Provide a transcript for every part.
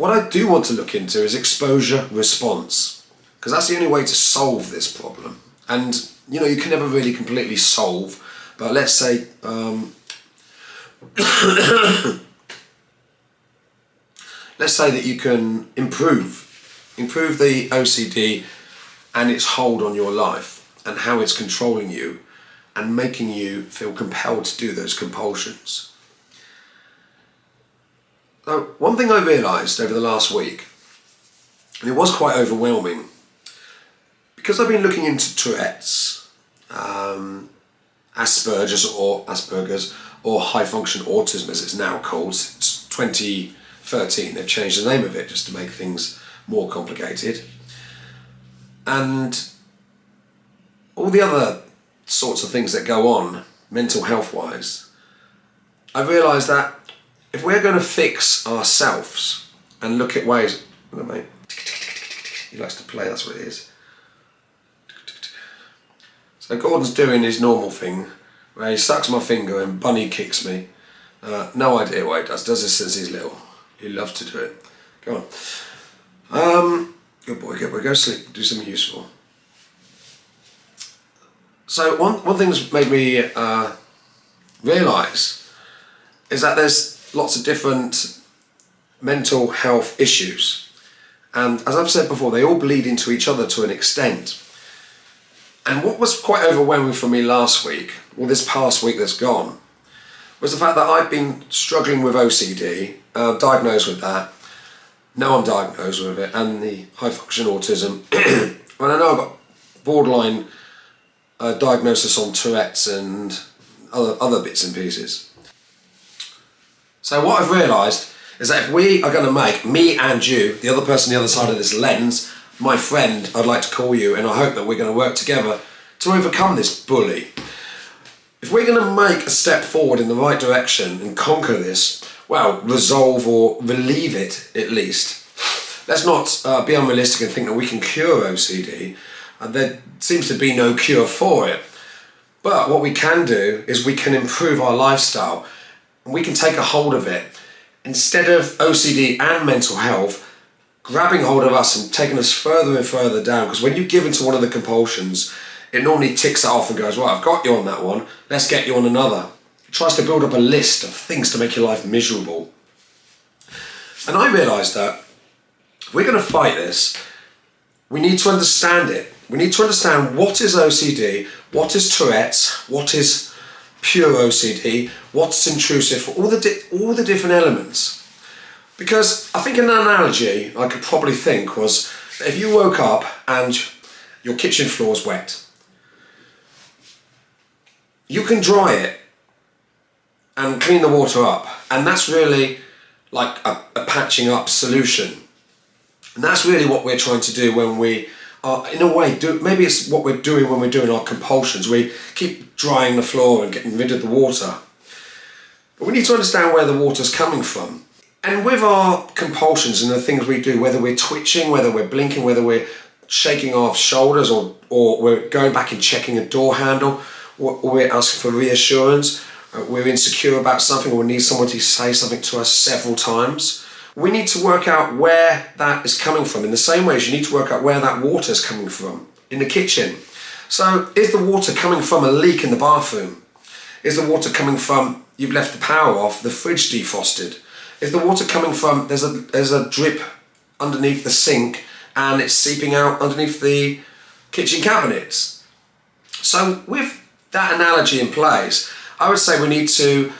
what I do want to look into is exposure response, because that's the only way to solve this problem. And you know, you can never really completely solve, but let's say let's say that you can improve the OCD and its hold on your life and how it's controlling you and making you feel compelled to do those compulsions. Now, one thing I realised over the last week, and it was quite overwhelming, because I've been looking into Tourettes, Asperger's or high function autism as it's now called since 2013. They've changed the name of it just to make things more complicated. And all the other sorts of things that go on mental health wise, I've realised that if we're going to fix ourselves and look at ways, hello mate, he likes to play, that's what it is. So Gordon's doing his normal thing where he sucks my finger and bunny kicks me. No idea why he does this since he's little. He loves to do it. Go on. Good boy, go sleep, do something useful. So one thing that's made me realise is that there's lots of different mental health issues, and as I've said before, they all bleed into each other to an extent. And what was quite overwhelming for me last week, or this past week that's gone, was the fact that I've been struggling with OCD, diagnosed with that. Now I'm diagnosed with it, and the high function autism. And I know I've got borderline diagnosis on Tourette's and other bits and pieces. So what I've realised is that if we are going to make, me and you, the other person on the other side of this lens, my friend, I'd like to call you, and I hope that we're going to work together to overcome this bully. If we're going to make a step forward in the right direction and conquer this, well, resolve or relieve it at least, let's not be unrealistic and think that we can cure OCD. There seems to be no cure for it. But what we can do is we can improve our lifestyle, and we can take a hold of it. Instead of OCD and mental health grabbing hold of us and taking us further and further down, because when you give into one of the compulsions, it normally ticks it off and goes, well, I've got you on that one, let's get you on another. It tries to build up a list of things to make your life miserable. And I realised that if we're going to fight this, we need to understand it. We need to understand what is OCD, what is Tourette's, what is pure OCD, what's intrusive, all the different elements. Because I think an analogy I could probably think was that if you woke up and your kitchen floor is wet, you can dry it and clean the water up, and that's really like a patching up solution. And that's really what we're trying to do when we are, in a way, maybe it's what we're doing when we're doing our compulsions. We keep drying the floor and getting rid of the water. But we need to understand where the water's coming from. And with our compulsions and the things we do, whether we're twitching, whether we're blinking, whether we're shaking our shoulders or we're going back and checking a door handle, or we're asking for reassurance, we're insecure about something, or we need someone to say something to us several times, we need to work out where that is coming from, in the same way as you need to work out where that water is coming from in the kitchen. So is the water coming from a leak in the bathroom? Is the water coming from you've left the power off, the fridge defrosted? Is the water coming from there's a drip underneath the sink and it's seeping out underneath the kitchen cabinets? So with that analogy in place, I would say we need to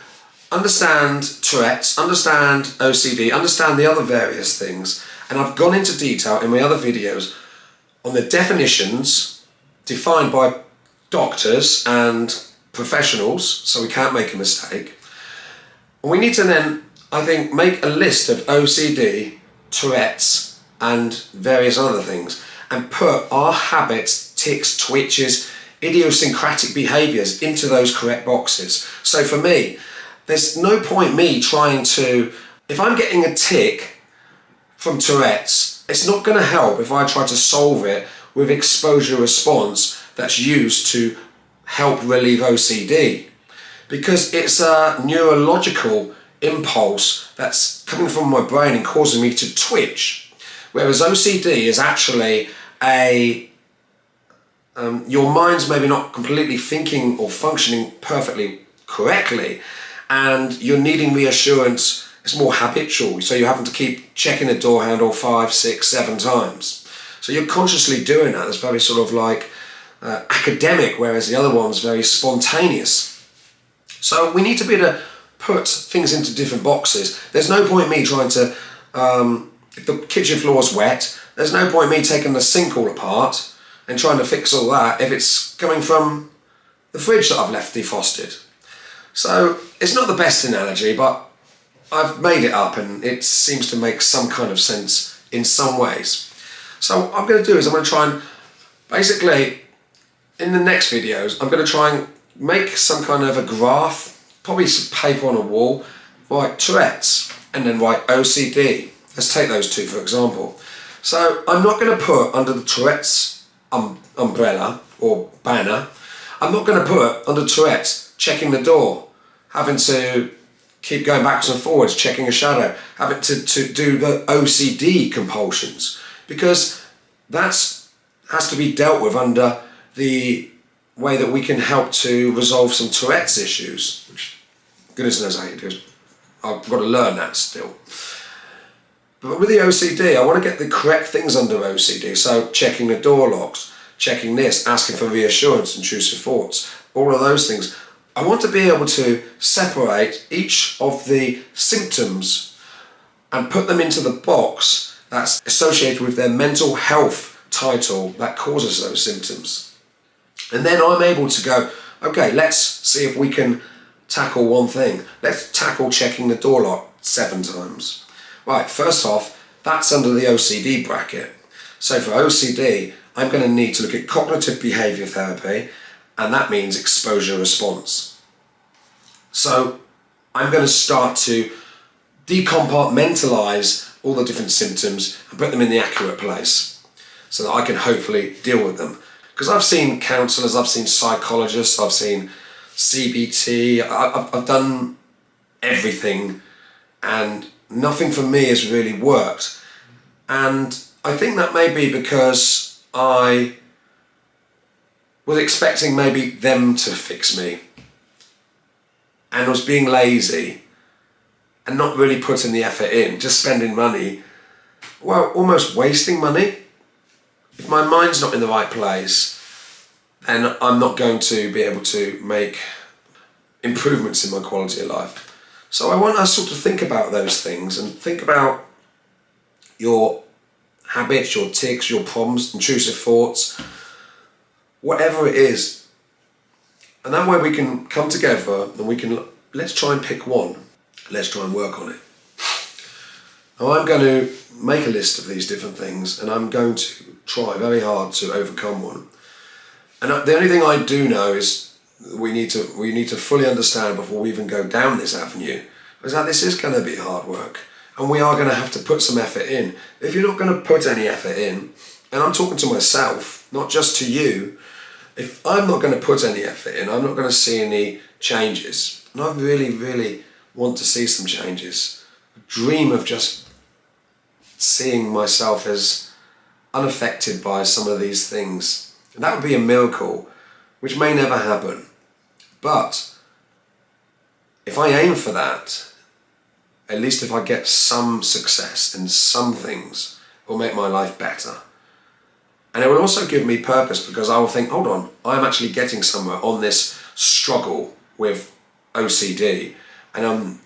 understand Tourette's, understand OCD, understand the other various things, and I've gone into detail in my other videos on the definitions defined by doctors and professionals, so we can't make a mistake. And we need to then, I think, make a list of OCD, Tourette's and various other things, and put our habits, tics, twitches, idiosyncratic behaviours into those correct boxes. So for me, there's no point me trying to, if I'm getting a tic from Tourette's, it's not going to help if I try to solve it with exposure response that's used to help relieve OCD, because it's a neurological impulse that's coming from my brain and causing me to twitch. Whereas OCD is actually your mind's maybe not completely thinking or functioning perfectly correctly, and you're needing reassurance. It's more habitual, so you're having to keep checking the door handle 5, 6, 7 times. So you're consciously doing that. It's very sort of like academic, whereas the other one's very spontaneous. So we need to be able to put things into different boxes. There's no point me trying to, if the kitchen floor's wet, there's no point me taking the sink all apart and trying to fix all that if it's coming from the fridge that I've left defrosted. So it's not the best analogy, but I've made it up and it seems to make some kind of sense in some ways. So what I'm going to do is I'm going to try and, basically, in the next videos, I'm going to try and make some kind of a graph, probably some paper on a wall, write Tourettes, and then write OCD. Let's take those two for example. So I'm not going to put under the Tourettes umbrella or banner, I'm not going to put under Tourette's checking the door, having to keep going backwards and forwards, checking a shadow, having to do the OCD compulsions, because that has to be dealt with under the way that we can help to resolve some Tourette's issues, which goodness knows how you do. I've got to learn that still. But with the OCD, I want to get the correct things under OCD. So checking the door locks, checking this, asking for reassurance, intrusive thoughts, all of those things. I want to be able to separate each of the symptoms and put them into the box that's associated with their mental health title that causes those symptoms. And then I'm able to go, okay, let's see if we can tackle one thing. Let's tackle checking the door lock 7 times. Right, first off, that's under the OCD bracket. So for OCD, I'm going to need to look at cognitive behaviour therapy, and that means exposure response. So I'm going to start to decompartmentalise all the different symptoms and put them in the accurate place so that I can hopefully deal with them. Because I've seen counsellors, I've seen psychologists, I've seen CBT, I've done everything, and nothing for me has really worked. And I think that may be because I was expecting maybe them to fix me and was being lazy and not really putting the effort in, just spending money, well, almost wasting money. If my mind's not in the right place, then I'm not going to be able to make improvements in my quality of life. So I want us sort of think about those things and think about your habits, your tics, your problems, intrusive thoughts, whatever it is. And that way we can come together and let's try and pick one. Let's try and work on it. Now I'm going to make a list of these different things and I'm going to try very hard to overcome one. And the only thing I do know is we need to fully understand before we even go down this avenue is that this is going to be hard work and we are going to have to put some effort in. If you're not going to put any effort in, and I'm talking to myself, not just to you, if I'm not going to put any effort in, I'm not going to see any changes. And I really, really want to see some changes. I dream of just seeing myself as unaffected by some of these things. And that would be a miracle, which may never happen. But if I aim for that, at least if I get some success in some things, it will make my life better. And it will also give me purpose because I will think, hold on, I'm actually getting somewhere on this struggle with OCD. And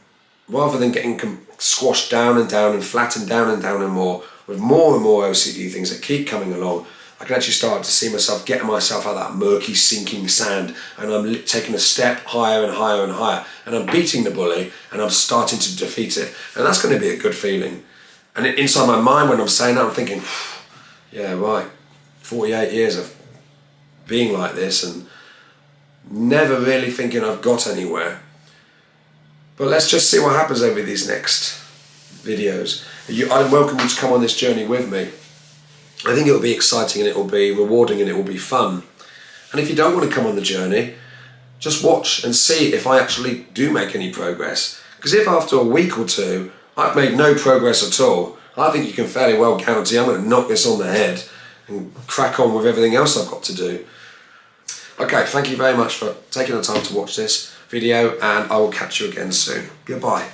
rather than getting squashed down and flattened down and more, with more and more OCD things that keep coming along, I can actually start to see myself getting myself out of that murky, sinking sand, and I'm taking a step higher and higher and higher, and I'm beating the bully, and I'm starting to defeat it, and that's going to be a good feeling. And inside my mind, when I'm saying that, I'm thinking, yeah, right, 48 years of being like this, and never really thinking I've got anywhere. But let's just see what happens over these next videos. I welcome you to come on this journey with me. I think it will be exciting and it will be rewarding and it will be fun. And if you don't want to come on the journey, just watch and see if I actually do make any progress. Because if after a week or two I've made no progress at all, I think you can fairly well guarantee I'm going to knock this on the head and crack on with everything else I've got to do. Okay, thank you very much for taking the time to watch this video, and I will catch you again soon. Goodbye.